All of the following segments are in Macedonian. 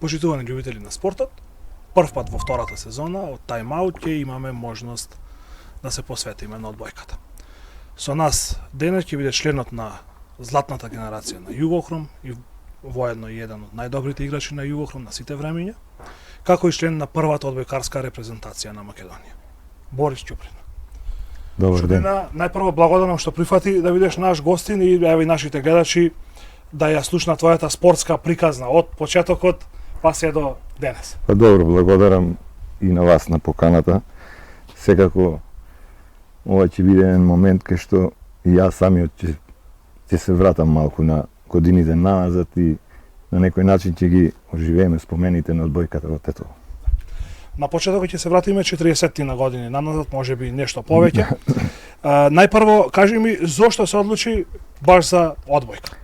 Почитувани љубители на спортот, првпат во втората сезона од тайм-аут ќе имаме можност да се посветиме на одбојката. Со нас денес ќе биде членот на златната генерација на Југохром и воедно и еден од најдобрите играчи на Југохром на сите времиња, како и член на првата одбојкарска репрезентација на Македонија. Борис Ќуприна. Добар ден. Најпрво благодарам што прифати да бидеш наш гостин и ево и нашите гледачи да ја слушна твојата спортска приказна од почетокот па се до денес. Па добро, благодарам и на вас на поканата. Секако ова ќе биде еден момент кај што и јас самиот ќе се вратам малку на годините наназад и на некој начин ќе ги оживееме спомените на одбојката во Тетово. На почетокот ќе се вратиме 40 на години наназад, можеби нешто повеќе. Најпрво кажи ми зошто се одлучи баш за одбојка?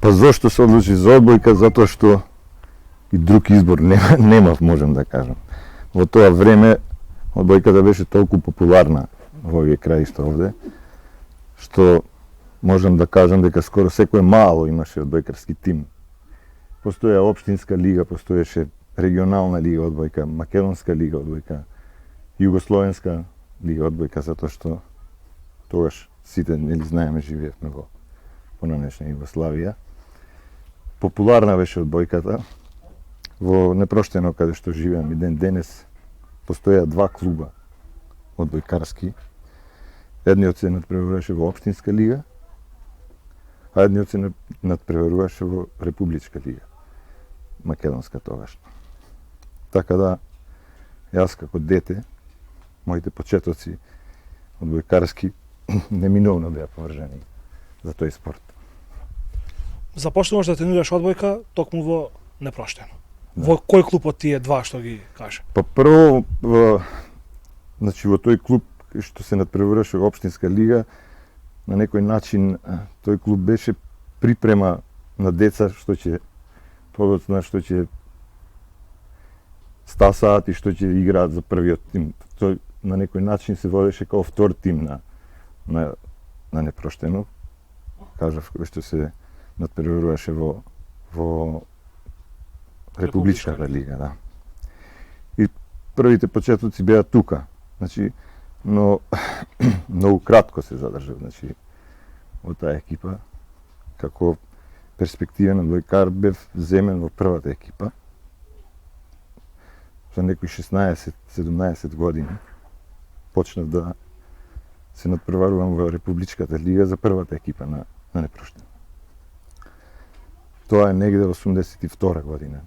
Па зошто се одлучи за одбојка? Затоа што и друг избор немав, можем да кажам. Во тоа време одбојката беше толку популарна во овие краишта овде, што можам да кажам дека скоро секој мало имаше одбојкарски тим. Постоја општинска лига, постоеше регионална лига одбојка, македонска лига одбојка, југословенска лига одбојка, затоа што тогаш сите нели знаеме живеевме во понадешна Југославија. Популарна беше одбојката. Во Непроштено, каде што живеам и ден денес, постоја два клуба одбојкарски. Едниот се надпреваруваше во општинска лига, а едниот се надпреваруваше во републичка лига, македонска тогаш. Така да, јас како дете, моите почетоци одбојкарски неминовно беа поврзани за тој спорт. Започнуваш да тренираш одбојка токму во Непроштено. Да. Во кој клуб од тие два што ги каже? Па прво, значи во тој клуб што се надпреваруваше во општинска лига, на некој начин тој клуб беше припрема на деца што ќе подоцна што ќе стасаат и што ќе играат за првиот тим. Тој на некој начин се водеше како втор тим на Непроштено. Кажав кој што се надпреваруваше во републичката лига, да. И првите почетоци беа тука. Значи, но многу кратко се задржав, значи, во таа екипа. Како перспективен одбојкар бев земен во првата екипа. За некои 16-17 години почнав да се надпреварувам во републичката лига за првата екипа на Непроштено. Тоа е негде во 82 година.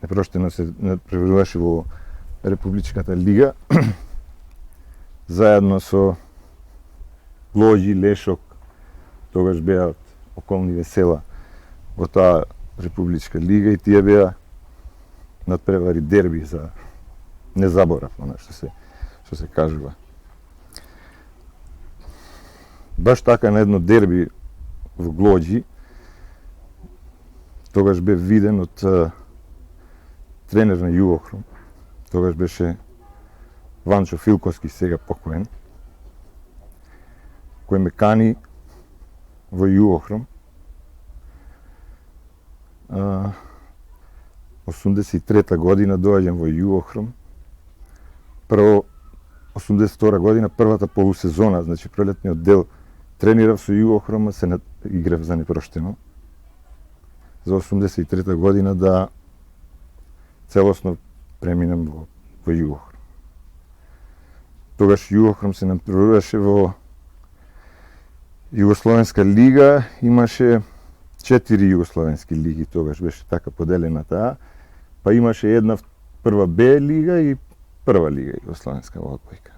Непроштено се надпреваруваше во републичката лига заедно со Глоѓи, Лешок, тогаш беа од околниве села во таа републичка лига и тие беа надпревари дерби за незаборав, она што се кажува. Баш така на едно дерби во Глоѓи тогаш бе виден од тренер на Југохром. Тогаш беше Ванчо Филковски, сега покоен, кој ме кани во Југохром. 83 година доаѓам во Југохром. Прво 82 година првата полусезона, значи пролетниот дел, тренирав со Југохром, а се играв за Непроштено. За 83 година да целосно преминам во Југохром. Тогаш Југохром се надпреваруваше во Југословенска лига, имаше 4 југословенски лиги, тогаш беше така поделена таа, па имаше една прва Б лига и прва лига југословенска во одбојка.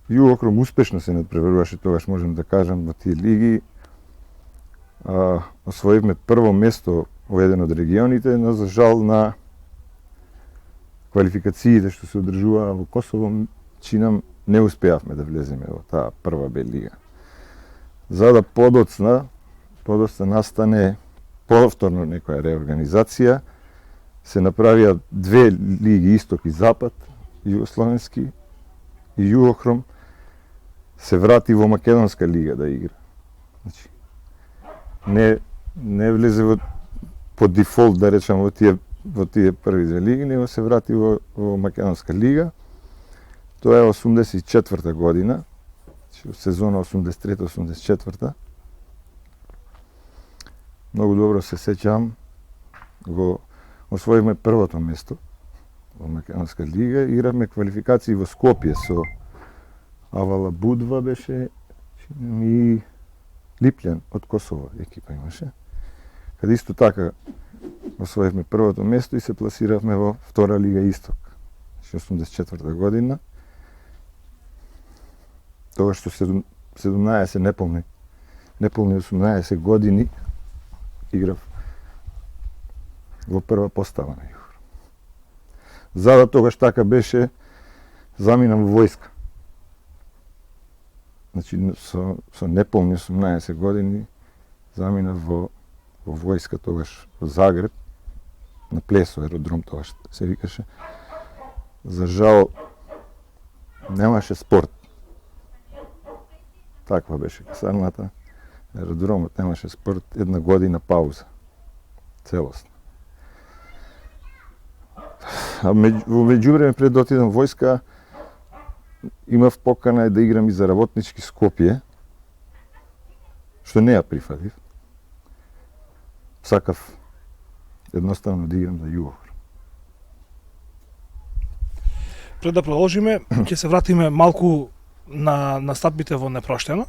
Југохром успешно се надпреваруваше тогаш, можем да кажам, во тие лиги. Освоивме прво место во еден од регионите, но за жал на квалификациите што се одржуваа во Косово, чинам не успеавме да влеземе во таа прва Б лига. За да подоцна настане повторно некоја реорганизација, се направија две лиги, Исток и Запад, југословенски, и Југохром се врати во Македонска лига да игра. Значи, не влезе по дефолт, да речем, во тие први две лиги, него се врати во Македонска лига. Тоа е 84 година, сезона 83-84. Многу добро се сеќавам, го освоивме првото место во Македонска лига, игравме квалификации во Скопје со Авала Будва беше и Липљан од Косово екипа имаше. Каде исто така освоивме првото место и се пласиравме во втора лига Исток. 84 година. Тоа што 17 неполни 18 години играв во прва постава на Југор. За да тогаш така беше, заминам во војска. Значи, со неполни 18 години заминав во војска тогаш во Загреб, на Плесо аеродром тогаш се викаше. За жал, немаше спорт. Таква беше касарната. Аеродромот немаше спорт, една година пауза. Целосно. А во меѓувреме пред да отидам во војска, имав покана да играм и за Работнички Скопје, што не ја прифатив. Сакав едноставно да играм за Југор. Пред да продолжиме, ќе се вратиме малку на настапите во Непроштено.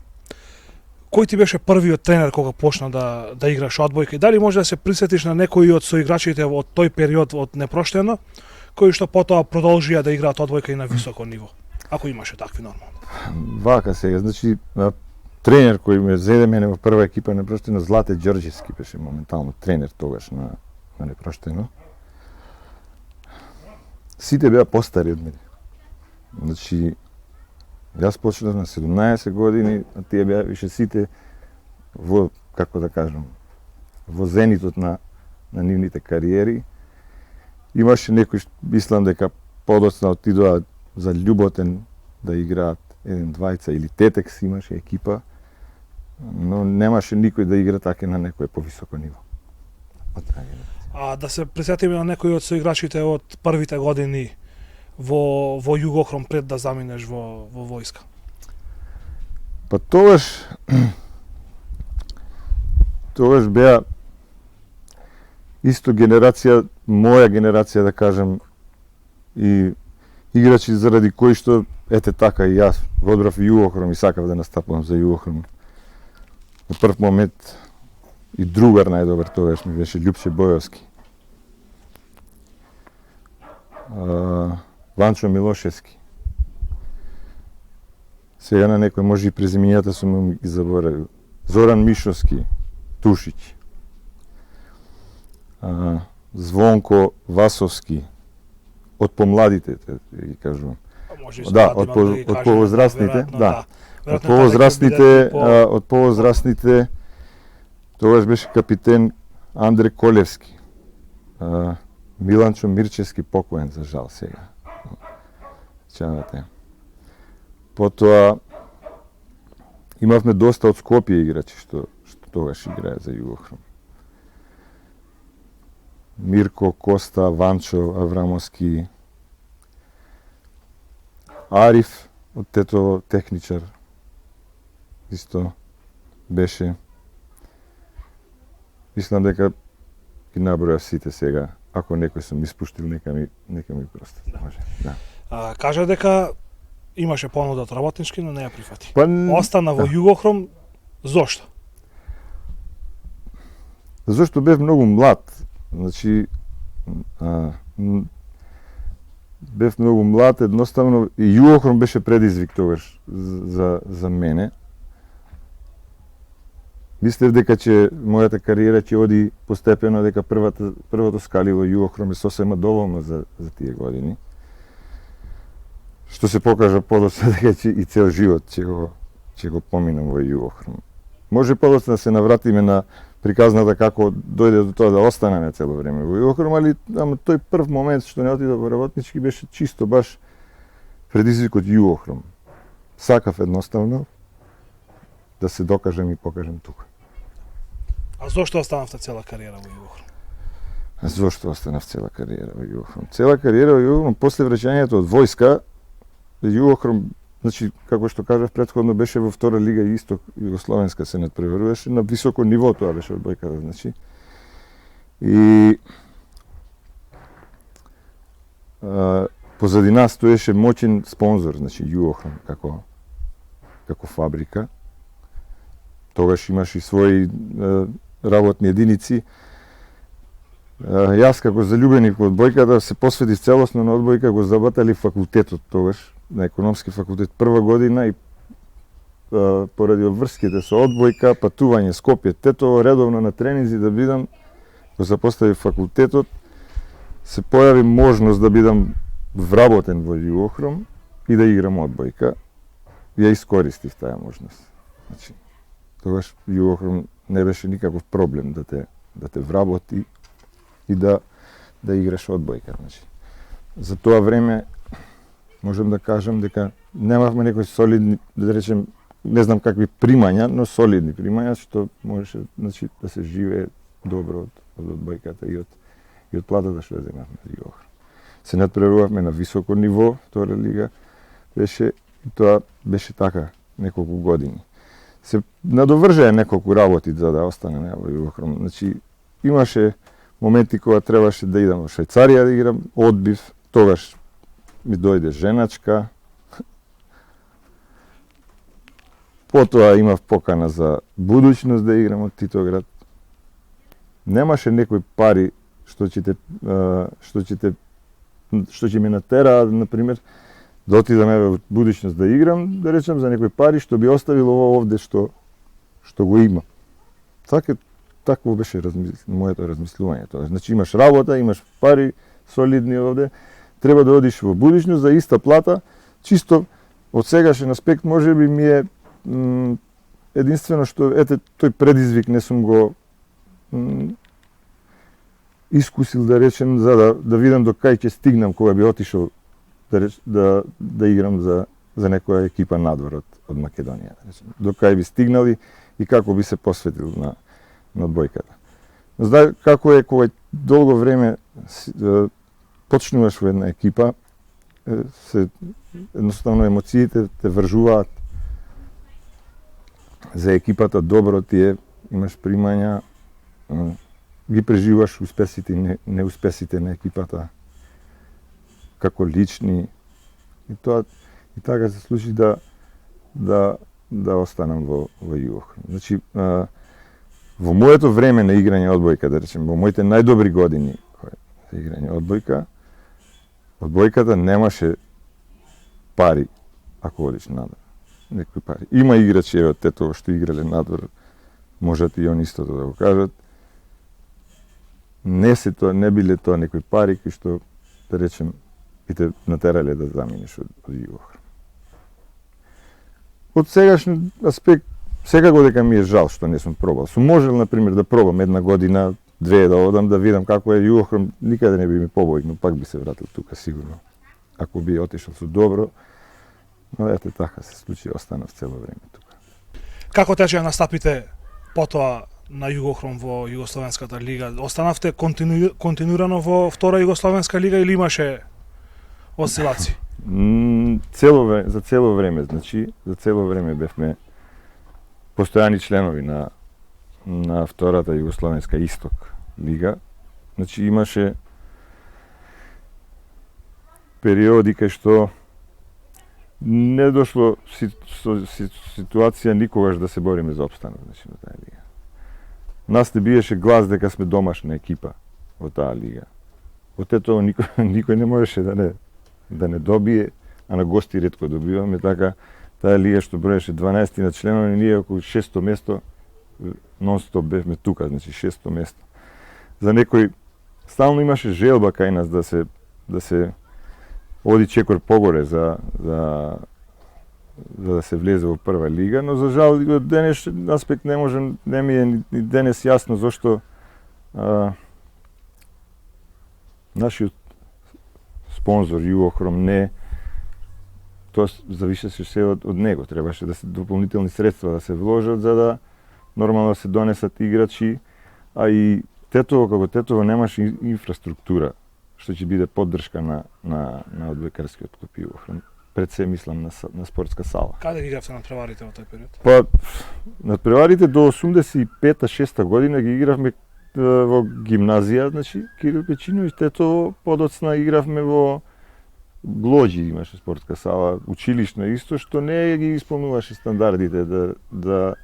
Кој ти беше првиот тренер кога почна да играш одбојка и дали може да се присетиш на некои од соиграчите од тој период од Непроштено, кои што потоа продолжија да играат одбојка и на високо ниво? Ако имаше такви нормално. Вака сега, значи тренер кој ме зеде мене во прва екипа на Непроштено, Злате Ѓорѓевски беше моментално тренер тогаш на Непроштено. Сите беа постари од мене. Значи, јас почнав на 17 години, а тие беа више сите во, како да кажам, во зенитот на нивните кариери. Имаше некои, мислам дека подоцна отидоа за Љуботен да играат еден двајца или Тетекс имаше екипа, но немаше никој да игра така на некој повисоко ниво. А да се присетиме на некои од соиграчите од првите години во Југохром пред да заминеш во војска? Па тогаш беа исто генерација, моја генерација да кажам, и играчи заради кои што, ете така и јас, го одбрав Југохром и сакав да настапувам за Југохром. На прв момент и другар најдобар тогаш ми беше Љупче Бојовски. Ванчо Милошевски. Сега на некој може и презимињата сум ги заборавил. Зоран Мишовски, Тушиќ. Звонко Васовски. Од помладите, ги кажувам. Да, од повозрастните, да. Од повозрастните тогаш беше капитен Андре Колевски. Миланчо Мирчевски покоен за жал сега. Чавате. Потоа имавме доста од Скопје играчи што тогаш играе за Југохром. Мирко, Коста, Ванчо, Аврамовски, Ариф од Тетово, техничар, исто беше. Мислам дека ги набројав сите сега. Ако некој сум испуштил, нека ми прости. Да. Кажа дека имаше понуда од Работнички, но не ја прифати. Остана во да. Југохром, зошто? Зошто бев многу млад. Значи, бев многу млад, едноставно, и Југохром беше предизвик тогаш за мене. Мислев дека мојата кариера ќе оди постепено, дека првото скали во Југохром е сосема доволно за тие години. Што се покажа подоцна дека и цел живот ќе го поминам во Југохром. Може подоцна да се навратиме на приказната како дојде до тоа да останеме цело време во Југохром, али тој прв момент што не отидов во Работнички беше чисто баш предизвик од Југохром. Сакав едноставно да се докажем и покажем тука. А зошто останавте цела кариера во Југохром? Зошто останав цела кариера во Југохром? Цела кариера во Југохром, после враќањето од војска, Југохром, значи, како што кажав претходно, беше во втора лига и исток југословенска се надпреваруваше, на високо ниво тоа беше одбојката, значи. И позади нас стоеше моќен спонзор, значи Југохром како фабрика. Тогаш имаш и своји работни единици. Јас како заљубеник во одбојката се посветив целосно на одбојка, го забатали факултетот тогаш, на економски факултет прва година и поради обврските со одбојка, патување Скопје, Тетово, редовно на тренинзи да бидам, го запоставив факултетот, се појави можност да бидам вработен во Југохром и да играм одбојка. Ја искористив таа можност. Значи, тогаш Југохром не беше никаков проблем да те вработи и да играш одбојка. Значи, за тоа време можам да кажам дека немавме некои солидни, да речем, не знам какви примања, но солидни примања што можеше, значи, да се живее добро од одбојката и од платата што ја земавме од Југохром. Се надпреварувавме на високо ниво, втора лига беше, и тоа беше така неколку години. Се надовржаа неколку работи за да останеме во Југохром. Значи, имаше моменти кога требаше да идам во Швајцарија да играм, одбив, тогаш ми дојде женачка. Потоа имав покана за будуćност да играм од Титоград. Немаше некои пари што ќе ме натераат, например, да отидам во будуćност да играм, да речем за некои пари што би оставил ово овде што го има. Такво беше моето размислување тоа. Значи имаш работа, имаш пари солидни овде, треба да одиш во будуćност за иста плата, чисто од сегашен аспект можеби ми е единствено што тој предизвик не сум го искусил, да речем, за да видам до кај ќе стигнам кога би отишол да играм за некоја екипа надвор од Македонија. До кај би стигнали и како би се посветил на одбојката. Знај како е кога долго време почнуваш во една екипа, едноставно емоциите те вржуваат за екипата, добро ти е, имаш примања, ги преживуваш успесите и неуспесите на екипата како лични. И така се случи да останам во Југохром. Значи, во моето време на играње одбојка, да речем, во моите најдобри години за играње одбојката немаше пари ако одиш надвор. Некои пари. Има играчи од Тетово што играле надвор, можат и они истото да го кажат. Не биле тоа некои пари кои што, да речем, би те натерале да заминеш од Југохром. Од сегашен аспект, секако дека ми е жал што не сум пробал. Сум можел, например, да пробам една година, две да одам, да видам како е Југохром, никаде не би ми побојно, пак би се вратил тука сигурно. Ако би отишол со добро, но ете така се случи, останав цело време тука. Како течеа настапите потоа на Југохром во Југословенската лига? Останавте континуирано во втора Југословенска лига или имаше осцилации? За цело време, значи, за цело време бевме постојани членови на втората Југословенска исток лига. Значи имаше периоди кај што не дошло ситуација никогаш да се бориме за опстанок, значи, во таа лига. Нас не биеше глас дека сме домашна екипа во таа лига. Во Тетово никој не можеше да не добие, а на гости ретко добиваме, така таа лига што броеше 12 на членови, ние околу 600 место нон-стоп бевме тука, значи 600 место. За некој стално имаше желба кај нас да се оди чекор погоре за да се влезе во прва лига, но за жал од денешен аспект не ми е ни денес јасно зошто нашиот спонзор Југохром тоа зависеше се од него, требаше да се дополнителни средства да се вложат за да нормално да се донесат играчи а и Тетово, како Тетово немаше инфраструктура што ќе биде поддршка на одбојкарскиот клуб Југохром. Пред се мислам на спортска сала. Каде ги игравте надпреварите во тој период? Па надпреварите до 85-6 година ги игравме во гимназија, значи Кирил Печиновиќ, Тетово, подоцна игравме во Глоџи, имаше спортска сала, училишна исто, што не ги исполнуваше стандардите за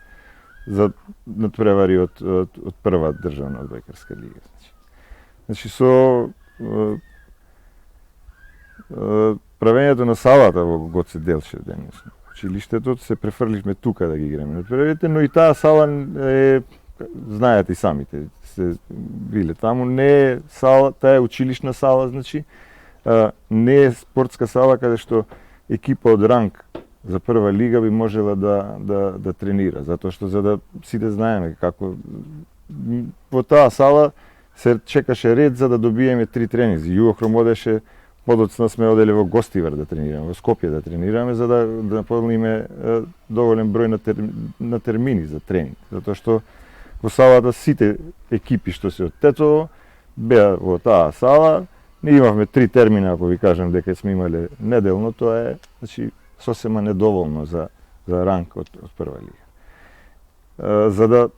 надпревари од прва државна одбојкарска лига. Значи со правењето на салата во Гоце Делчев денес, училиштето се префрливме тука да ги играме надпреварите, но и таа сала е, знаете и самите, се биле таму, не е сала, таа е училишна сала, значи не е спортска сала каде што екипа од ранг за прва лига би можела да тренира, затоа што за да сите знаеме како во таа сала се чекаше ред за да добиеме 3 тренинзи. Југохром одеше, подоцна сме оделе во Гостивар да тренираме, во Скопје да тренираме за да наполниме доволен број на термини за тренинг, затоа што во салата сите екипи што се од Тетово беа во таа сала. Ние имавме 3 термина, ако ви кажам дека сме имале неделно, тоа е, значи, сосема недоволно за ранг од прва лига. За да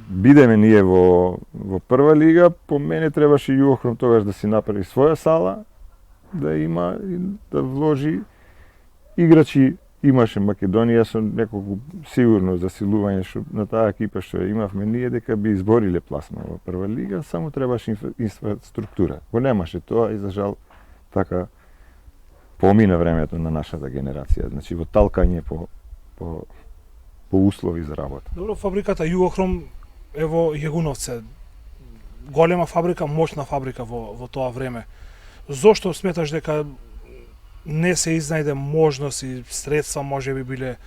бидеме ние во прва лига, по мене требаше Југохром тогаш да си направи своја сала, да има и да вложи играчи. Имаше Македонија со неколку сигурно засилување што на таа екипа што ја имавме ние дека би избориле пласма во прва лига, само требаше инфраструктура. Го немаше тоа и за жал така помина времето на нашата генерација, значи во талкање по услови за работа. Добро, фабриката Југохром е во Јегуновце. Голема фабрика, моќна фабрика во тоа време. Зошто сметаш дека не се изнајде можност и средства може би биле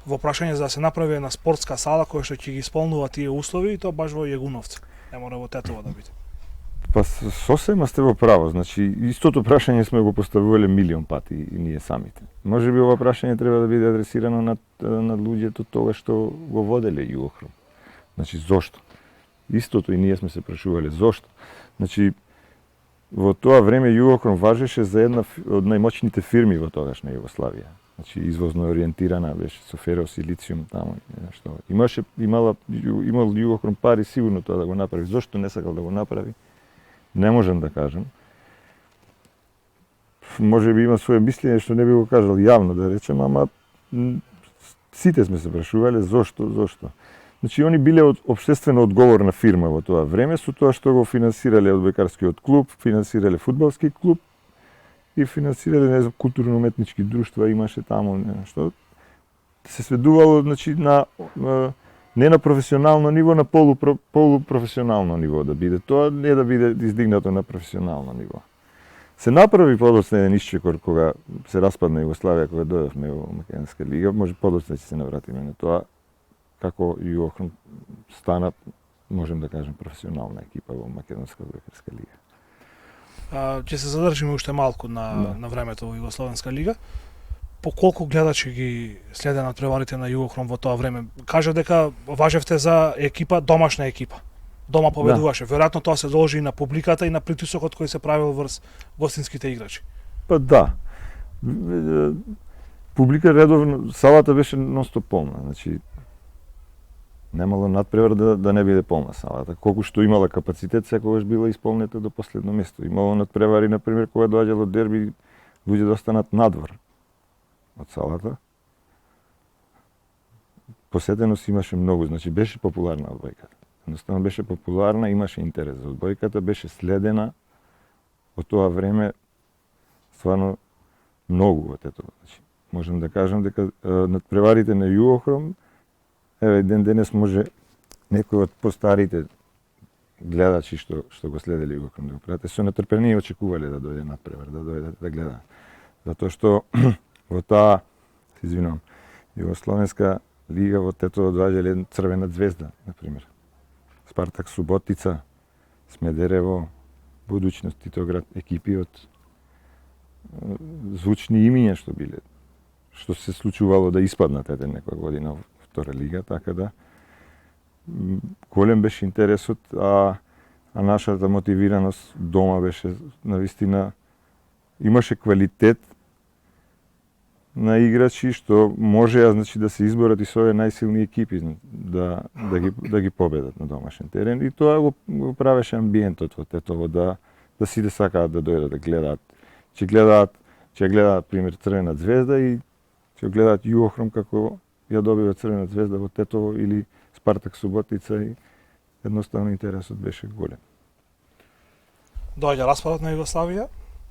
во прашање за да се направи една спортска сала која што ќе ги исполнува тие услови и тоа баш во Јегуновце. Не мора во Тетово да биде. Па сосема сте во право, значи истото прашање сме го поставувале милион пати и ние самите. Може би ова прашање треба да биде адресирано на луѓето тоа што го воделе Југохром. Значи зошто? Истото и ние сме се прашувале зошто. Значи во тоа време Југохром важеше за една од најмоćните фирми во тогашна Југославија. Значи извозно ориентирана беше со ферос и лициум таму, што имал Југохром пари сигурно тоа да го направи. Зошто не сакал да го направи? Не можам да кажам. Може би има своје мислење што не би го кажал јавно да речем, ама сите сме се прашувале зошто. Значи, они биле општествено одговорна фирма во тоа време, со тоа што го финансирале одбојкарскиот клуб, финансирале фудбалски клуб и финансирале културно-уметнички друштва, имаше таму што се сведувало, значи, не на професионално ниво, на полупрофесионално ниво да биде тоа, не да биде издигнато на професионално ниво. Се направи подоцна еден исчекор кога се распадна Југославија, кога дојдовме во Македонска лига, може подоцна ќе се навратиме на тоа, како Југохром стана, можем да кажем, професионална екипа во Македонска одбојкарска лига. Ќе се задржиме уште малку на времето во Југословенска лига. По колку гледачи ги следе надпреварите на Југохром во тоа време? Кажа дека важевте за екипа, домашна екипа. Дома победуваше. Веројатно тоа се должи и на публиката и на притисокот кој се правил врз гостинските играчи. Па да. Публика редовно, салата беше ностоп полна, значи немало надпревар да не биде полна салата. Колку што имала капацитет, секогаш била исполнета до последно место. Имало надпревари, например, кога доаѓало дерби, луѓе да останат надвор од салата. Посетеност имаше многу, значи беше популарна одбојката. Едноставно беше популарна, имаше интерес за одбојката, беше следена од тоа време стварно многу од ето. Значи, можам да кажам дека надпреварите на Југохром, еве ден денес може некој од постарите гледачи што го следеле Југохром да го пратат, со нетрпение очекувале да дојде надпревар, да дојде да гледаат. Затоа што во таа, се извинувам, Југословенска лига во Тетово доаѓале Црвена звезда, например. Спартак Суботица, Смедерево, Будуćност, Титоград, екипи од звучни имиња што биле, што се случувало да испаднат некоја година во втора лига, така да голем беше интересот, а нашата мотивираност дома беше навистина, имаше квалитет на играчи што можеа, значи, да се изборат и со овие најсилни екипи да ги победат на домашен терен, и тоа го правеше амбиентот во Тетово, да сите сакаат да дојдат да гледаат. Ќе гледаат пример Црвена звезда и ќе гледаат Југохром како ја добива Црвена звезда во Тетово или Спартак Суботица, и едноставно интересот беше голем. Доаѓа распадот на Југославија.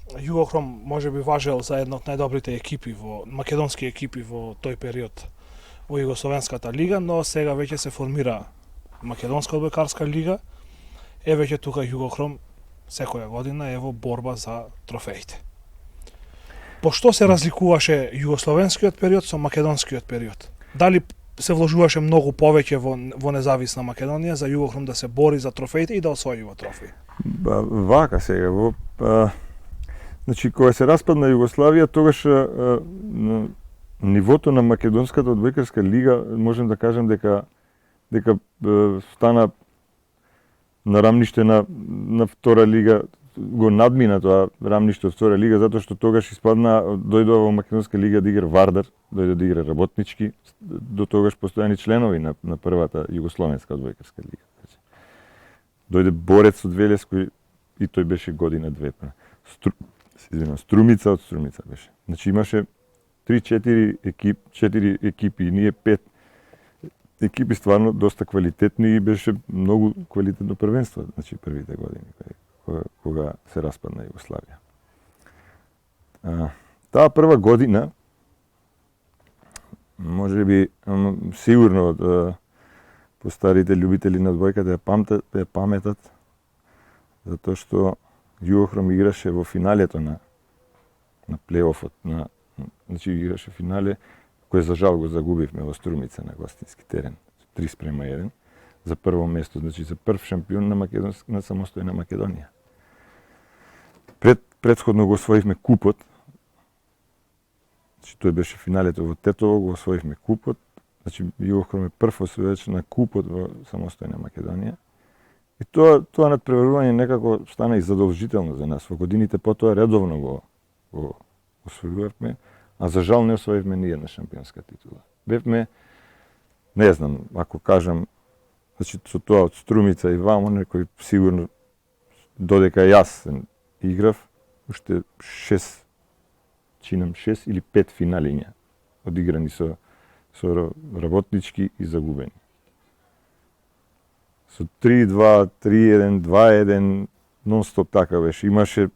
Југохром може би важел за една од најдобрите екипи македонски екипи во тој период во Југословенската лига, но сега веќе се формира Македонска одбојкарска лига. Веќе тука Југохром секоја година е во борба за трофеите. По што се разликуваше југословенскиот период со македонскиот период? Дали се вложуваше многу повеќе во независна Македонија за Југохром да се бори за трофеите и да освојува трофеи? Вака сега, значи, кога се распадна Југославија, тогаш нивото на Македонската одбојкарска лига, можем да кажем дека стана на рамниште на втора лига, го надмина тоа рамниште од втора лига, затоа што тогаш дојдува во Македонска лига да игра Вардар, дојде да игра Работнички, до тогаш постојани членови на првата Југословенска одбојкарска лига. Дојде Борец од Велес, и тој беше година-две. Струмица од Струмица беше. Значи имаше 3-4 екипи, и ние 5 екипи стварно доста квалитетни, и беше многу квалитетно првенство, значи првите години кога се распадна Југославија. Таа прва година, може би, сигурно по старите љубители на одбојката ја паметат, затоа што Југохром играше во финалето на плейофот, значи играше финале кој за жал го загубивме во Струмица на гостински терен, 3:1 за прво место, значи за прв шампион на самостојна Македонија. Предходно го освоивме купот, значи тој беше финалето во Тетово, го освоивме купот, значи Југохром е прв освојач на купот во самостојна Македонија. И тоа надпреварување некако стана и задолжително за нас. Во годините потоа редовно го освојувавме, а за жал не освоивме ни една шампионска титула. Бевме, не знам, ако кажам, значи со тоа од Струмица и вамо, некој сигурно, додека јас играв, уште 6 или 5 финалиња одиграни со Работнички и загубени. Со 3-2, 3-1, 2-1, нон-стоп така беше. Имаше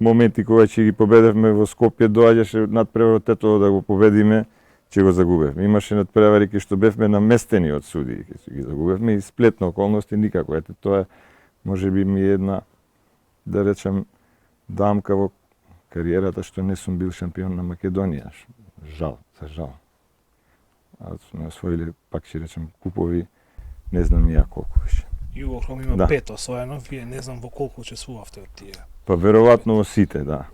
моменти кога ќе ги победевме во Скопје, доаѓаше надпревар од Тетово да го победиме, ќе го загубевме. Имаше надпревари кај што бевме наместени од судии, ќе ги загубевме, и сплет на околности никако. Ете, тоа може би ми една, да речем, дамка во кариерата што не сум бил шампион на Македонија. Жал, за жал. А сме освоиле, пак ќе речем, купови, не знам ја колку беше. Југохром има 5 освоено, вие не знам во колку учествувавте од тие. Па веројатно во сите, да.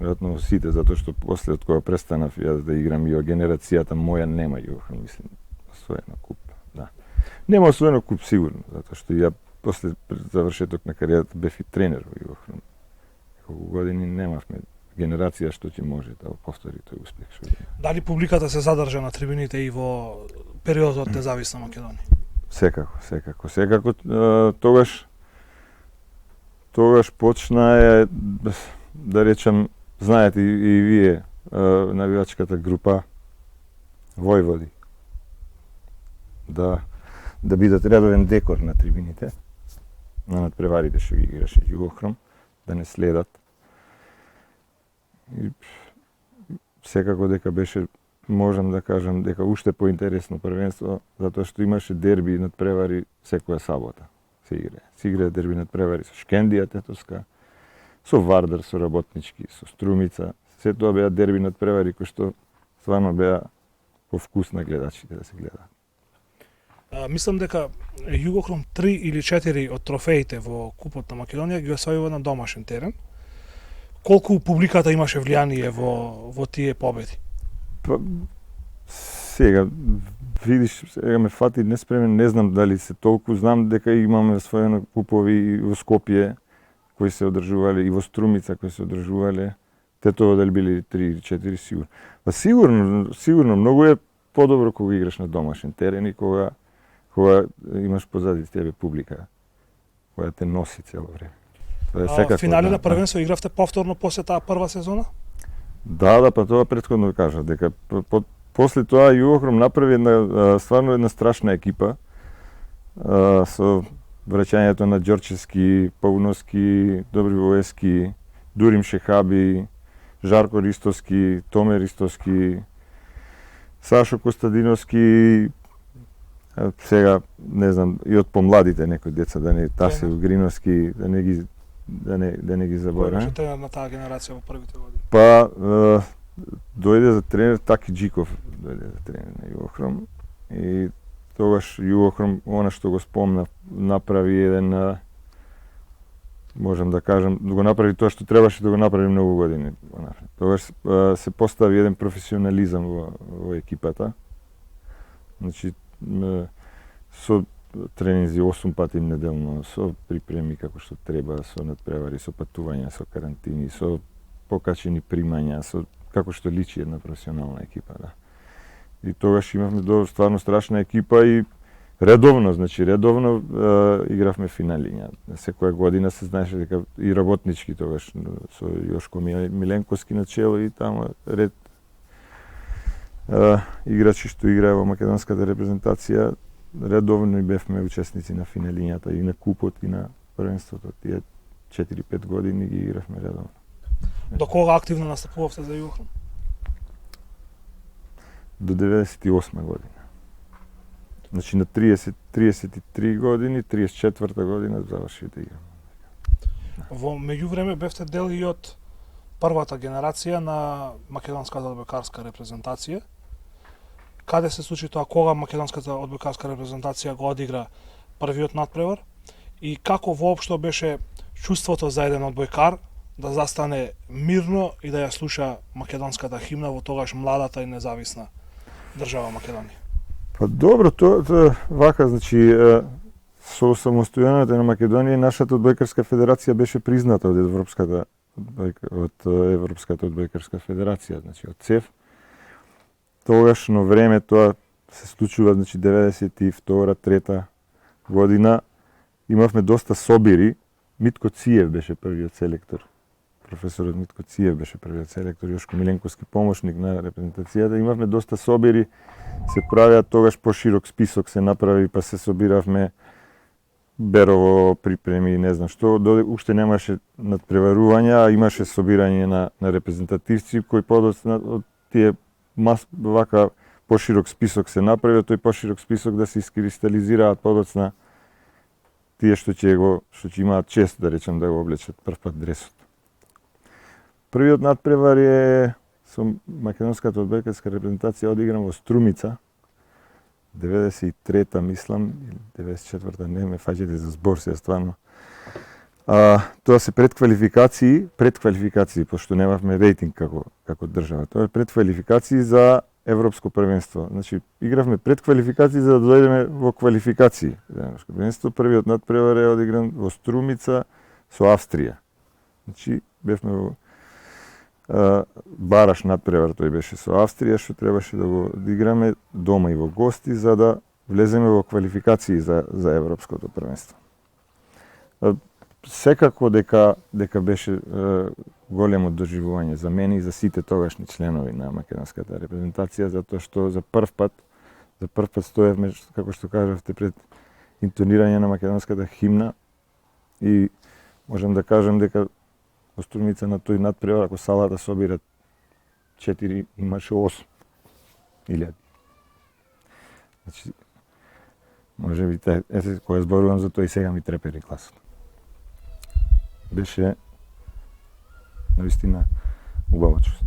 Веројатно во сите, затоа што после од кога престанав јас да играм, и генерацијата моја нема Југохром, мислам, освоено куп, да. Нема освоено куп сигурно, затоа што ја после завршеток на кариерата бев и тренер во Југохром. Колку години немавме генерација што ќе може да повтори тој успех. Дали публиката се задржа на трибините и во периодот од независна Македонија? Секако. Тогаш почна да речем, знаете и вие, навивачката група Војводи, да бидат редовен декор на трибините, на надпреварите што ги играше Југохром, да не следат. И секако дека беше, можам да кажам, дека уште поинтересно првенство, затоа што имаше дерби надпревари секоја сабота се играе. Се играе дерби надпревари со Шкендија Тетовска, со Вардар, со Работнички, со Струмица. Се тоа беа дерби надпревари кои што стварно беа по вкус на гледачите да се гледаат. Мислам дека Југохром 3 или 4 од трофеите во Купот на Македонија ги освојува на домашен терен. Колку публиката имаше влијание во тие победи? Па, сега, видиш, сега ме фати неспремен, не знам дали се толку, знам дека имаме освоено купови и во Скопје кои се одржувале и во Струмица кои се одржувале. Те тоа дали били 3 или 4 сигурно. Па сигурно многу е подобро кога играш на домашен терен и кога имаш позади тебе публика која те носи цело време. Тоа е секако. Финали на првенство игравте повторно после таа прва сезона? Да, па тоа претходно ви кажав дека после тоа Југохром направи стварно една страшна екипа со враќањето на Ѓорчевски, Пауновски, Добривоевски, Дурим Шехаби, Жарко Ристовски, Томе Ристовски, Сашо Костадиновски, сега не знам и од помладите некои деца, да не Тасе Угриновски, да не ги заборам. Кој беше тренер на таа генерација во првите години? Па дојде за тренер Таки Джиков, дојде за тренер на Југохром и тогаш Југохром, она што го спомнав, направи еден, можам да кажам, да го направи тоа што требаше да го направи многу години. Тогаш се постави еден професионализам во екипата. Значи, со тренинзи 8 пати неделно, со припреми како што треба, со надпревари, со патувања, со карантини, со покачени примања, со како што личи една професионална екипа, да. И тогаш имавме стварно страшна екипа и редовно игравме финалиња. Секоја година се знаеше дека и работнички тогаш со Јошко Миленковски на чело и тamo ред играчи што играа во македонската репрезентација, редовно и бевме учесници на финалињата и на купот и на првенството. Тие 4-5 години ги игравме редовно. До кога активно настапувавте за Југохром? До 98 година. Значи на 33 години, 34 година заврши да играм. Во меѓувреме бевте дел и од првата генерација на македонската одбојкарска репрезентација. Каде се случи тоа, кога македонската одбојкарска репрезентација го одигра првиот надпревар и како воопшто беше чувството за еден одбојкар да застане мирно и да ја слуша македонската химна во тогаш младата и независна држава Македонија? Па добро, тоа вака, значи, со самостојаноста на Македонија нашата одбојкарска федерација беше призната од Европската одбојкарска федерација, значи од ЦЕФ. Тогашно време тоа се случува, значи 92-3 година. Имавме доста собири. Митко Циев беше првиот селектор. Професорот Митко Циев беше првиот селектор, Јошко Миленковски помошник на репрезентацијата. Имавме доста собири, се правеа тогаш поширок список се направи, па се собиравме Берово, припреми, не знам што, уште немаше надпреварувања, а имаше собирање на репрезентативци кои подоцна од тие вака поширок список се направи, тој поширок список да се искристализираат подоцна тие што ќе имаат чест, да речем, да го облечат првпат дресот. Првиот надпревар е со македонската одбојкарска репрезентација одигран во Струмица, 93-та, мислам, или 94-та, не ме фаќате за збор се стварно. Тоа се предквалификации, пошто немавме рейтинг како држава. Тоа е предквалификации за Европско првенство. Значи, игравме предквалификации за да дојдеме во квалификации. Европско првенство, првиот надпревар е одигран во Струмица со Австрија. Значи, бевме во бараш надпревар, тој беше со Австрија, што требаше да го играме дома и во гости, за да влеземе во квалификации за Европското првенство. Секако дека беше големо доживување за мене и за сите тогашни членови на македонската репрезентација, затоа што за прв пат стоевме, како што кажавте, пред интонирање на македонската химна и можам да кажам дека во Струмица на тој надпревар, ако салата собира 4, имаше 8.000. Значи, може би, кога зборувам за тоа и сега ми трепери гласот. Беше навистина убаво чувство.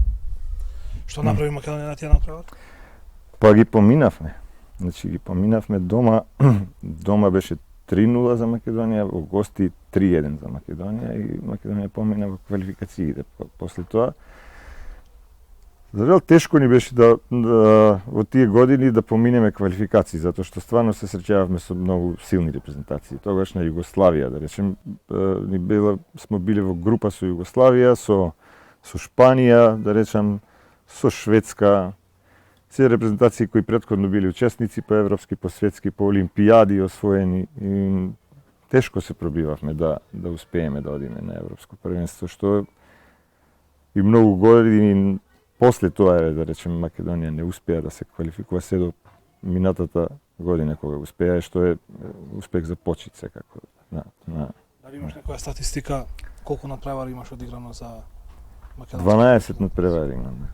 Што направи Македонија на тие надпревар? Па ги поминавме. Значи ги поминавме дома. Дома беше 3-0 за Македонија, во гости 3-1 за Македонија и Македонија помина во квалификациите. После тоа За жал тешко ни беше во тие години да поминеме квалификации, затоа што стварно се среќававме со многу силни репрезентации. Тогаш на Југославија, да речем, смо биле во група со Југославија, со Шпанија, да речем, со Шведска, се репрезентации кои претходно били учесници по европски, по светски, по олимпијади освоени. И тешко се пробивавме да успееме да одиме на европско првенство, што и многу години после тоа, да речем, Македонија не успеа да се квалификува се до минатата година кога успеа, што е успех за почит секако. Дали имаш некоја статистика колку надпревари имаш одиграно за Македонија? 12 надпревари имам.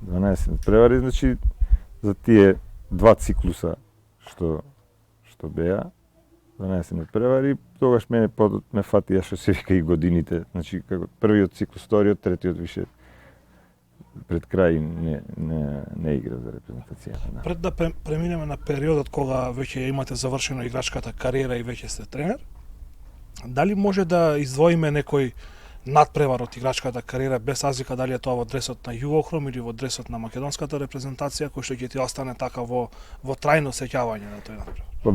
12 надпревари, значи за тие два циклуса што беа, 12 надпревари, тогаш ме фатија што се вика и годините, значи како првиот циклус, вториот, третиот више пред крај не игра за репрезентацијата. Да. Пред да преминеме на периодот кога веќе имате завршено играчката кариера и веќе сте тренер, дали може да издвоиме некој надпревар од играчката кариера без разлика дали е тоа во дресот на Југохром или во дресот на македонската репрезентација, кој што ќе ти остане така во трајно сеќавање на тој надпревар? Па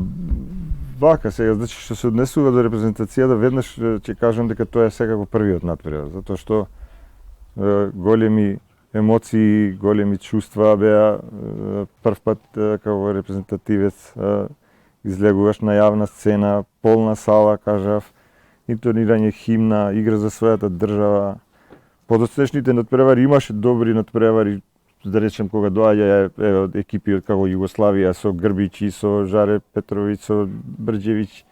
вака сега, значи што се однесува до репрезентацијата, веднаш ќе кажам дека тоа е секако првиот надпревар, затоа што големи емоции, големи чувства беа прв пат како репрезентативец излегуваш на јавна сцена, полна сала, кажав, интонирање химна, игра за својата држава. Подоцнешните надпревари имаше добри надпревари, да речем кога доаѓа од екипи од како Југославија со Грбичи, со Жаре Петровиќ, со Брđević,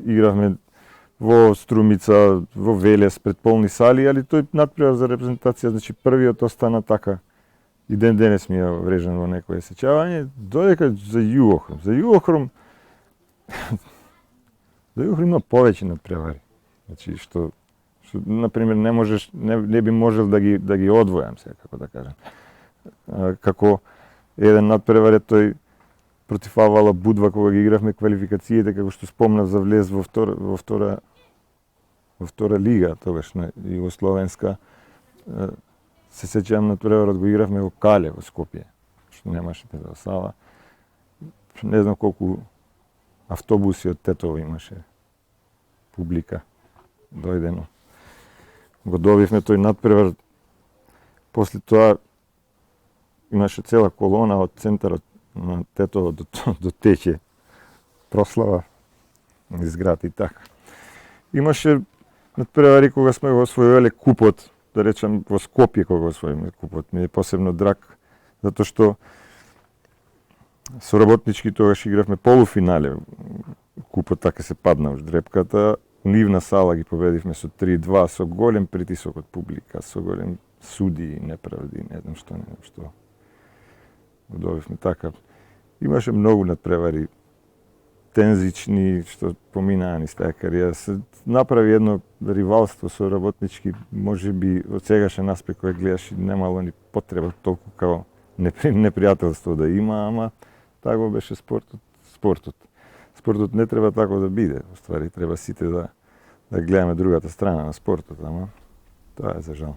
игравме во Струмица, во Велес пред полни сали, али тој надпревар за репрезентација, значи првиот остана така. И ден денес ми е врежан во некое сеќавање, додека за Југохром. За Југохром има повеќе надпревари. Значи што на пример не би можел да ги одвојам сега, како да кажам. Како еден надпревар е тој против Авала Будва кога ги игравме квалификациите, како што спомнав за влез во втора лига, тогаш на Југословенска. Се сеќавам надпреварот го игравме во Кале, во Скопје, што немаше таа сала. Не знам колку автобуси од Тетово имаше публика дојдено. Го добивме тој надпревар. После тоа имаше цела колона од центарот на Тетово до Тече. Прослава изград и така. Имаше надпревари кога сме го освојувале купот, да речем во Скопје кога го освоиме купот. Ми е посебно драг, затоа што со работнички тогаш игравме полуфинале. Купот така се падна уж дрепката. Нивна сала ги победивме со 3-2, со голем притисок од публика, со голем суди, неправди, не знам што. Го добивме така. Имаше многу надпревари тензични, што поминаа низ таа кариера. Се направи едно ривалство со работнички, може би од сегашен аспект кој гледаш немало ни потреба толку како непријателство да има, ама тако беше спортот. Спортот не треба тако да биде, уствари треба сите да гледаме другата страна на спортот, ама тоа е за жал.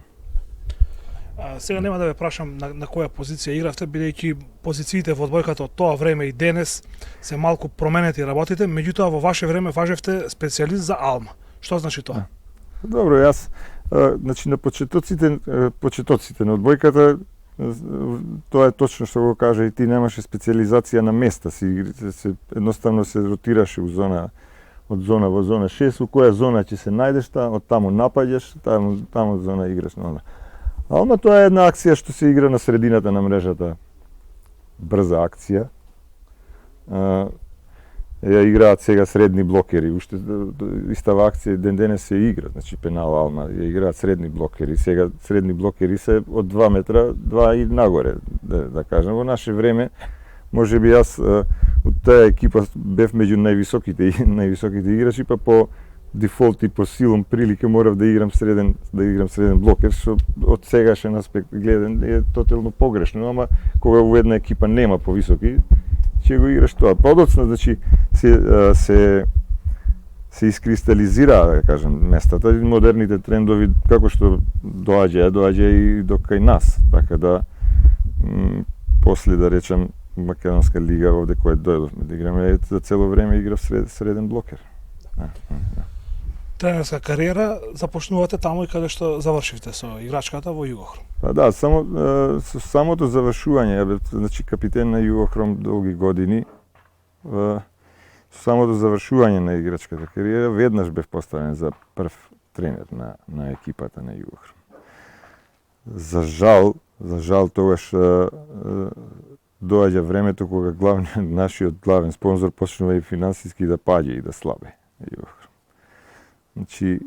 Сега нема да ве прашам на која позиција игравте, бидејќи позициите во одбојката од тоа време и денес се малку променети работите, меѓутоа во ваше време важевте специјалист за Алма. Што значи тоа? Добро, јас значи на почетоците на одбојката, тоа е точно што го кажа и ти, немаше специјализација на места, едноставно се ротираше од зона во зона 6, у која зона ќе се најдеш, од таму напаѓаш, таму зона играш на она. Алма тоа е една акција што се игра на средината на мрежата. Брза акција. Ја играат сега средни блокери, уште истава акција ден денес се игра, значи пенал Алма, ја играат средни блокери. Сега средни блокери се од 2 метра, 2 и нагоре, да кажем. Во наше време, можеби јас од таа екипа бев меѓу највисоките играчи, па по дефолт и по силом прилика морав да играм среден блокер, што од сегашен аспект гледан е тотално погрешно, ама кога во една екипа нема повисоки, ќе го играш тоа. Подоцна, значи, се се искристализираа, да кажем, местата и модерните трендови како што доаѓа и до кај нас. Така да после да речем Македонска лига овде која дојдовме да играме, за цело време играв среден блокер. Тренерска кариера започнувате таму и каде што завршивте со играчката во Југохром. Па да, со самото завршување, значи капитен на Југохром долги години, со самото завршување на играчката кариера веднаш бев поставен за прв тренер на екипата на Југохром. За жал тогаш доаѓа времето кога нашиот главен спонзор почнува и финансиски да паѓа и да слабе Југохром. Значи,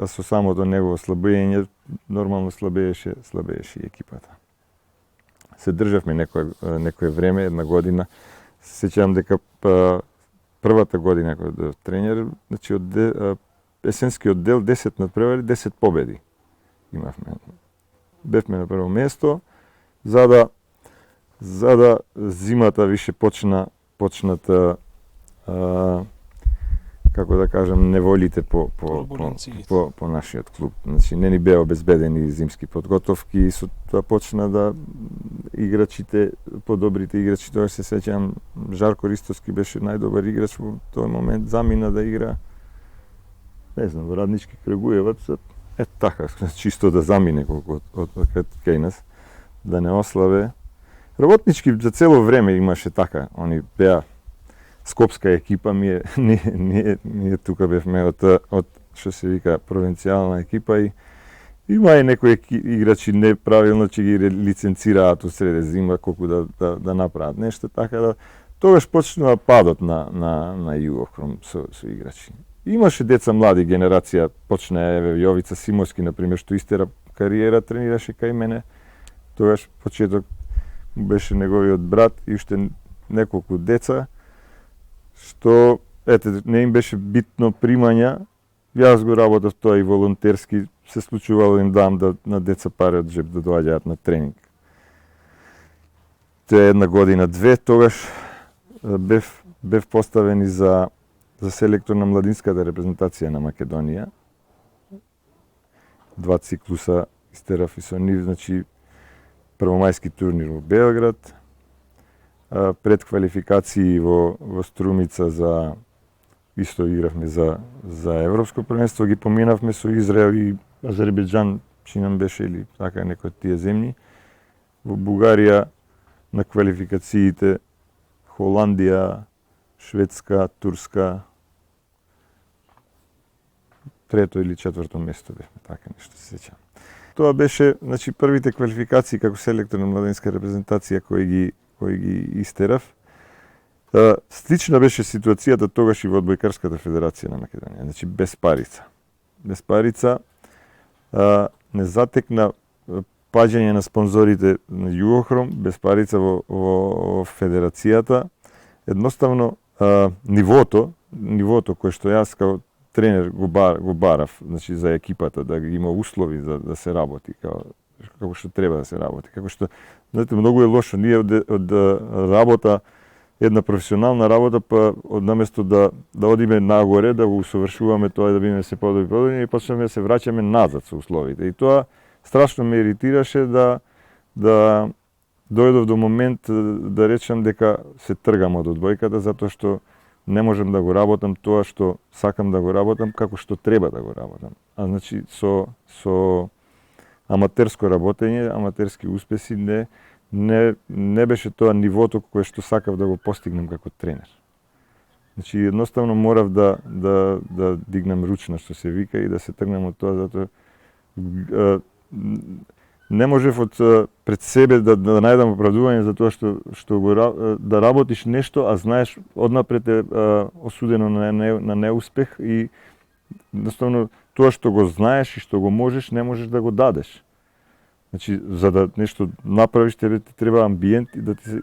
со самото негово слабење, нормално слабееше и екипата. Се државме некое време, една година. Се сеќавам дека првата година кога бев тренер, значи од есенскиот дел 10 надпревари, 10 победи имавме. Бевме на прво место, за да зимата више почната како да кажам, неволите по нашиот клуб. Значи, не ни беа обезбедени зимски подготовки и со тоа почна да играчите, подобрите играчи, тоа се сеќавам, Жарко Ристовски беше најдобар играч во тој момент, замина да игра, не знам, во Раднички Крагуевац, така, чисто да замине колку од кај нас, да не ослабе. Работнички за цело време имаше така, они беа скопска екипа, ние тука бевме од што се вика провинцијална екипа и има и некои играчи неправилно че ги лиценцираат од среде зима колку да направат нешто, така да тогаш почнува падот на Југохром со играчи. Имаше деца млади генерација, почна Јовица Симовски на пример што истера кариера, тренираше кај мене. Тогаш почеток беше неговиот брат и уште неколку деца што не им беше битно примања. Јас го работев тоа и волонтерски, се случувало им дам на деца пари од джеб да доаѓаат на тренинг. Тоа една година, две, тогаш бев поставен и за селектор на младинската репрезентација на Македонија. 2 циклуса истерав и со нив, значи првомајски турнир во Белград, пред квалификации во Струмица исто игравме за европско првенство, ги поминавме со Израел и Азербејџан, чинам беше или така некои од тие земји. Во Бугарија на квалификациите Холандија, Шведска, Турска, трето или четврто место бевме, така нешто се сеќавам. Тоа беше, значи, првите квалификации како селектор на младинска репрезентација кои ги истерав. Слична беше ситуацијата тогаш и во Одбојкарската федерација на Македонија, значи без парица. Без парица не затекна паѓање на спонзорите на Југохром, без парица во федерацијата. Едноставно нивото кое што јас као тренер го барав, значи за екипата да има услови за да се работи како што треба да се работи. Како што, знаете, многу е лошо ние од работа, една професионална работа, па од наместо да одиме нагоре, да го усовршуваме тоа, да бидеме се подобри и почнеме да се враќаме назад со условите. И тоа страшно ме иритираше да дојдов до момент да речам дека се тргам од одбојката затоа што не можам да го работам тоа што сакам да го работам како што треба да го работам. А значи со аматерско работење, аматерски успеси не беше тоа нивото кое што сакав да го постигнем како тренер. Значи едноставно морав да дигнам ручна што се вика и да се тргнам од тоа затоа не можев пред себе да најдам оправдување за тоа што да работиш нешто, а знаеш однапред е осудено на неуспех и едноставно тоа што го знаеш и што го можеш, не можеш да го дадеш. Значи, за да нешто направиш, тебе ти треба амбиент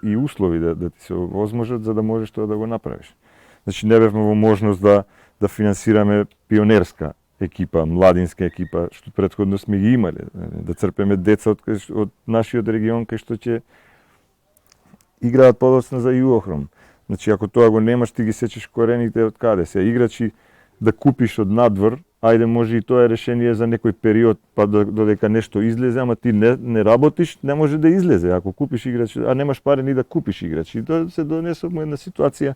и услови да ти се овозможат за да можеш тоа да го направиш. Значи, не бевме во можност да финансираме пионерска екипа, младинска екипа, што претходно сме ги имале, да црпеме деца од нашиот регион кај што ќе играат подоцна за Југохром. Значи, ако тоа го немаш, ти ги сечеш корените од каде се. Играчи да купиш од надвор, ајде може и тоа е решение за некој период, па додека нешто излезе, ама ти не работиш, не може да излезе. Ако купиш играч, а немаш пари ни да купиш играч. И тоа се донесовме една ситуација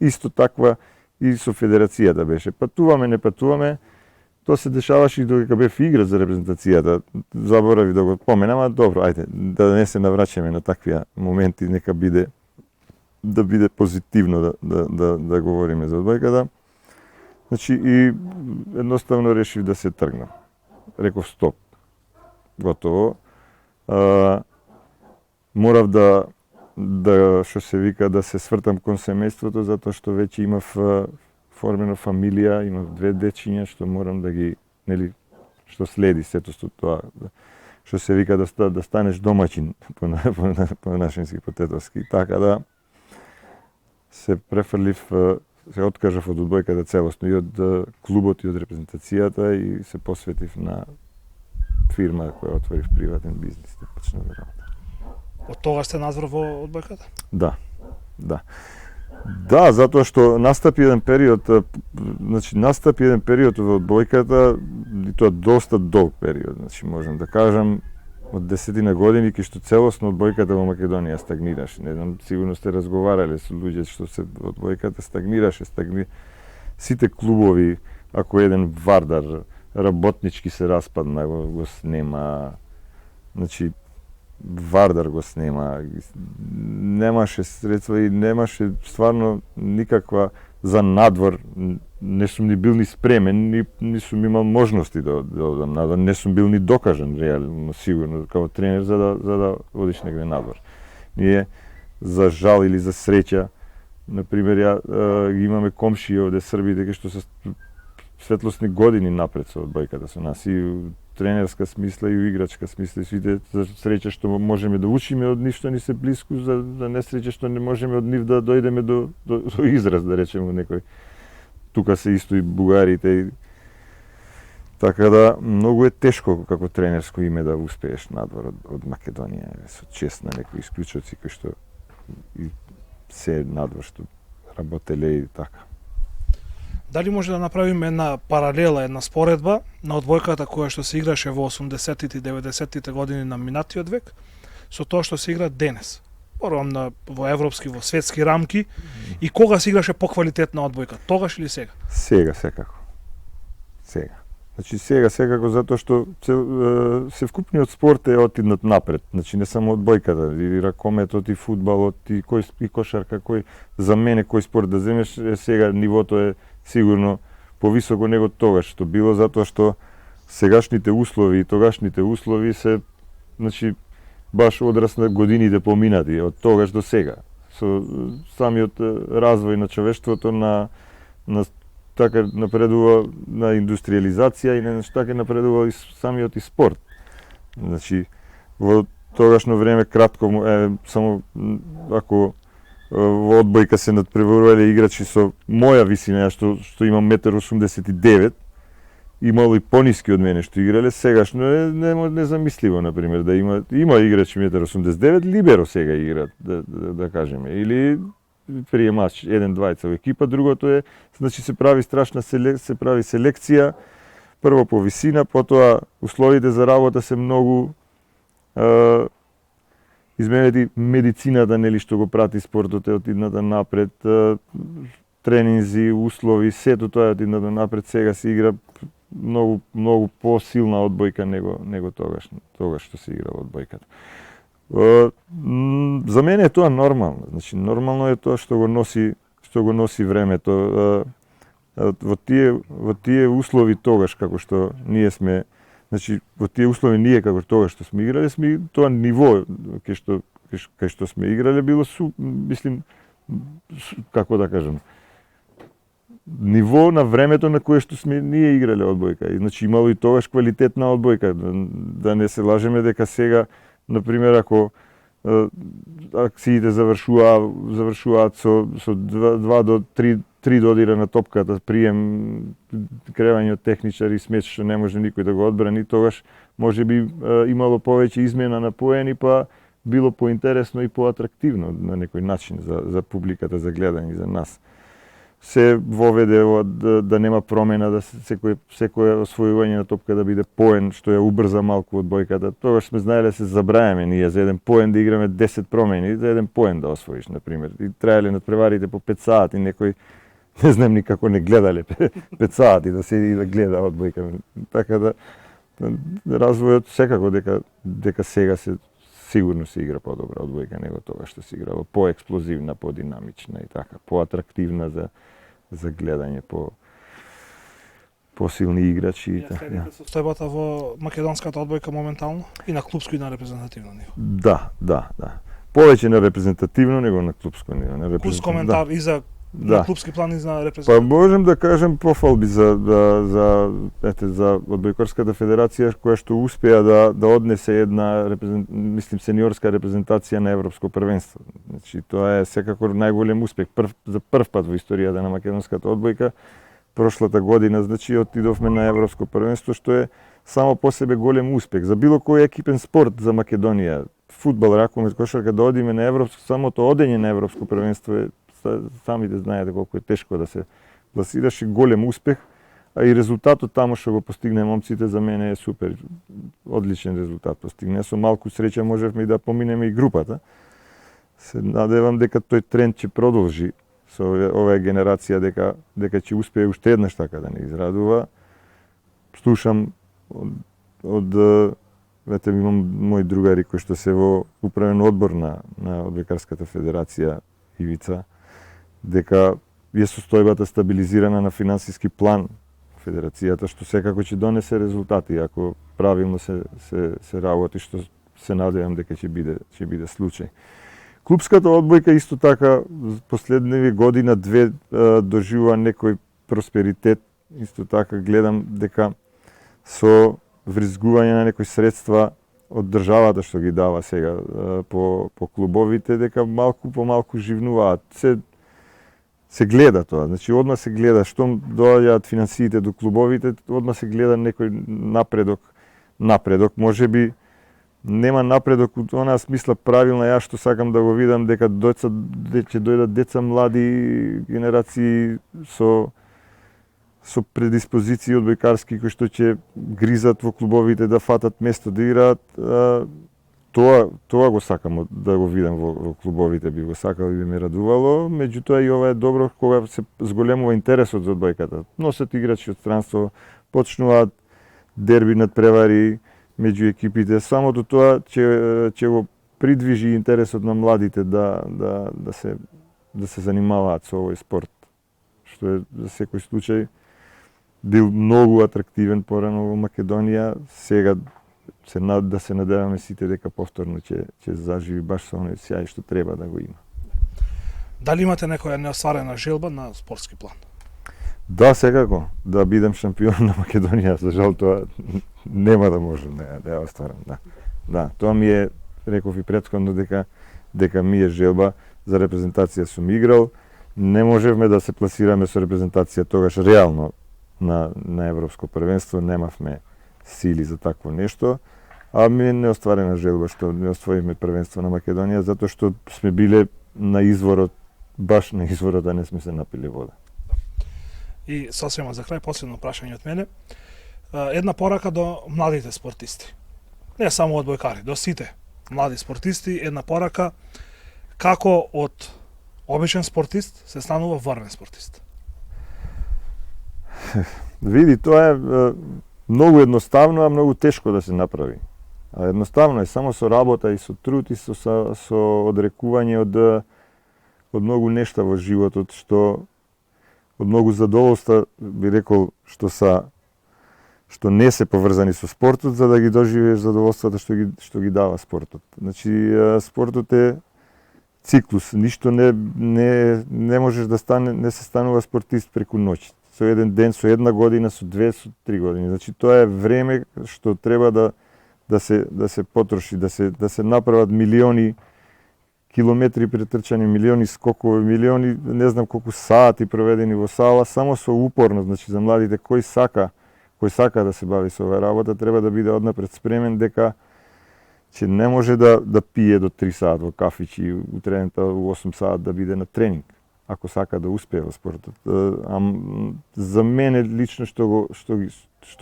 исто таква и со федерацијата беше. Патуваме, не патуваме, тоа се дешаваше и додека бев играч за репрезентацијата. Заборави да го поменам, ама добро, ајде, да не се навраќаме на такви моменти, нека биде да биде позитивно да говориме за одбојката. Значи и едноставно решив да се тргнам. Реков стоп. Готово. Морав да што се вика да се свртам кон семејството затоа што веќе имав формена фамилија, имав 2 дечиња што морам да ги, нели, што следи сето со тоа, што се вика да станеш домаќин по нашински, по тетовски. Така да се префрлив, се откажав од одбојката целосно и од клубот и од репрезентацијата и се посветив на фирма која отворив приватен бизнис да почнав да работам. Од тогаш сте надвор во одбојката? Да. Да, затоа што настапи еден период во одбојката и тоа доста долг период, значи можам да кажам од 10 години кај што целосно одбојката во Македонија стагнираше. Не знам, сигурно сте разговарале со луѓе што се одбојката стагнираше. Сите клубови, ако еден Вардар работнички се распадна, го снема. Значи Вардар го снема. Немаше средства и немаше стварно никаква за надвор. Не сум ни бил ни спремен, ни сум имал можности да одам надвор, не сум бил ни докажан реално сигурно како тренер за да одиш негде надвор. Ние за жал или за среќа, на пример имаме комшии овде србите кои што се светлосни години напред со одбојката со нас и у тренерска смисла и у играчка смисла и сите за среќа што можеме да учиме од нив што ни се блиску, за несреќа што не можеме од нив да дојдеме до израз, да речеме некој. Тука се исто и бугарите. Така да, многу е тешко како тренерско име да успееш надвор од Македонија, со чест на некои исклучоци кои што и се надвор што работеле и така. Дали може да направиме една паралела, една споредба на одбојката која што се играше во 80-тите и 90-тите години на минатиот век со тоа што се игра денес? Порвам во европски, во светски рамки и кога се играше поквалитетна одбојка, тогаш или сега? Сега, секако. Сега. Значи сега секако затоа што се вкупниот спорт е отиднат напред. Значи не само одбојката, и ракометот, и фудбалот, и кошарка, за мене кој спорт да земеш, сега нивото е сигурно повисоко него тогаш што било, затоа што сегашните услови и тогашните услови се, значи, баш одрас на годините поминати, од тогаш до сега. Со самиот развој на човештвото, на така напредува на индустриализација и на така напредува и самиот и спорт. Значи, во тогашно време кратко само ако во одбојка се надпреварувале играчи со моја висина, што имам 1,89 м, имало и пониски од мене што играле, сегашно е незамисливо, например, да има играчи 1,89 м, либеро сега играат, да кажеме, или приемач, 1-2 во екипа, другото е, значи се прави страшна селекција, прво по висина, потоа условите за работа се многу изменети, медицината, нели, што го прати спортот е отидната напред, тренинзи, услови, сето тоа е отидната напред, сега се игра многу посилна одбојка него тогаш што се игра одбојката. За мене е тоа нормално. Значи нормално е тоа што го носи времето. Во тие услови тогаш како што ние сме, значи во тие услови ние како тогаш што сме играле, сме тоа ниво кај што сме играле било мислим како да кажам, ниво на времето на кое што сме ние играле одбојка. И значи имало и тогаш квалитетна одбојка. Да не се лажеме дека сега, например, ако акциите завршуваат со 2 до 3 додира на топката, прием, кревање од техничари, смеч што не може никој да го одбрани, тогаш може би имало повеќе измена на поени, па било поинтересно и поатрактивно на некој начин за публиката, за гледање, за нас. се воведе да нема промена, да секој освојување на топка да биде поен, што ја убрза малку одбојката. Тогаш сме знаеле се забрајаме ние за еден поен да играме 10 промени, за еден поен да освоиш, на пример. И траеле надпреварите по 5 сати, некој не знам никако не гледале 5 сати да седи и да гледа одбојка. Така да развојот секако дека сега сигурно се игра подобра одбојка него тогаш што се играло, поексплозивна, подинамична и така, поатрактивна за гледање, посилни играчи и така. Ја следите состојбата во македонската одбојка моментално и на клупско и на репрезентативно ниво. Да. Повеќе на репрезентативно него на клупско ниво. Плюс коментар и за на клупски план и за Па репрезентативно. можем да кажем пофалби за одбојкарската федерација која што успеа да однесе една мислим сениорска репрезентација на европско првенство. Значи тоа е секако најголем успех за прв пат во историјата на македонската одбојка. Прошлата година значи отидовме на европско првенство што е само по себе голем успех за било кој екипен спорт за Македонија. Фудбал, ракомет, кошарка да одиме на европско, самото одење на европско првенство е самите знаете колку е тешко да се пласираш и голем успех, а и резултатот таму што го постигне момците за мене е супер. Одличен резултат постигне. Со малку среќа можевме и да поминеме и групата. Се надевам дека тој тренд ќе продолжи со оваа генерација дека ќе успее уште еднаш така да не израдува. Слушам вете имам мои другари кои што се во управен одбор на одбојкарската федерација Ивица, дека е состојбата стабилизирана на финансиски план федерацијата, што секако ќе донесе резултати ако правилно се работи, што се надевам дека ќе биде случај. Клупската одбојка исто така последниви година две доживува некој просперитет. Исто така гледам дека со вризгување на некои средства од државата што ги дава сега по клубовите, дека малку по малку живнуваат. Се гледа тоа, значи одма се гледа што доаѓаат финансиите до клубовите, одма се гледа некој напредок, можеби нема напредок од онаа смисла правилна, ја што сакам да го видам дека ќе дојдат деца млади генерации со предиспозиции одбојкарски кои што ќе гризат во клубовите да фатат место да играат. Тоа го сакам да го видам во клубовите, би го сакал и би ме радувало. Меѓутоа и ова е добро кога се зголемува интересот за одбојката. Носат играчи од странство, почнуваат дерби надпревари меѓу екипите. Самото тоа ќе го придвижи интересот на младите да се занимаваат со овој спорт, што е за секој случај бил многу атрактивен порано во Македонија. Сега да се надеваме сите дека повторно ќе заживи баш со оној сјај што треба да го има. Дали имате некоја неостварена желба на спортски план? Да, секако, да бидам шампион на Македонија, за жал тоа нема да можам да ја остварам, да. Тоа ми е, реков и претходно дека ми е желба, за репрезентација сум играл, не можевме да се пласираме со репрезентација тогаш реално на европско првенство, немавме сили за такво нешто, а ми е неостварена желба што не освоивме првенство на Македонија затоа што сме биле на изворот, баш на изворот, а не сме се напили вода. И сосема за крај, последно прашање од мене. Една порака до младите спортисти. Не само одбојкари, до сите млади спортисти, една порака како од обичен спортист се станува врвен спортист. Види, тоа е многу едноставно, а многу тешко да се направи. А едноставно е само со работа и со труд и со одрекување од многу нешта во животот, од многу задоволства, би рекол, што не се поврзани со спортот, за да ги доживееш задоволствата што ги дава спортот. Значи, спортот е циклус, ништо не можеш да стане, не се станува спортист преку ноќ. Со еден ден, со една година, со 2, со 3 години. Значи, тоа е време што треба да се потроши, да се направат милиони километри претрчани, милиони скокови, милиони, не знам колку сати проведени во сала, само со упорност. Значи, за младите кој сака да се бави со оваа работа, треба да биде однапред спремен дека че не може да пие до 3 саат во кафич и утрената во 8 саат да биде на тренинг. ако сака да успее во спортот. За мене лично што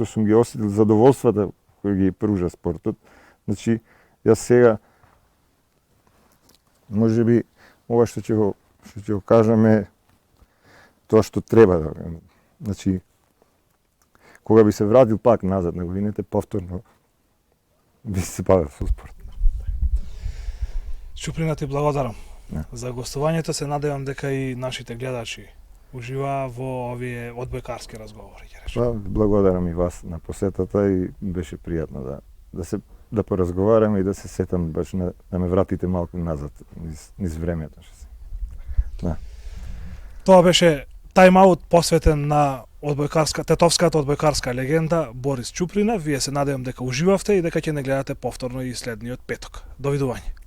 сум ги осетил задоволствата кои ги пружа спортот. Значи, јас сега можеби ова што ќе го кажаме тоа што треба да. Значи, кога би се вратил пак назад на годините, повторно би се бавил со спорт. Чуприна, ти благодарам Да. за гостувањето. Се надевам дека и нашите гледачи уживаа во овие одбојкарски разговори, ќе речем. Па, благодарам и вас на посетата и беше пријатно да поразговараме и да се сетам баш да ме вратите малку назад низ времето. Тоа беше тайм-аут посветен на тетовската одбојкарска легенда Борис Чуприна. Вие се надевам дека уживавте и дека ќе не гледате повторно и следниот петок. Довидување.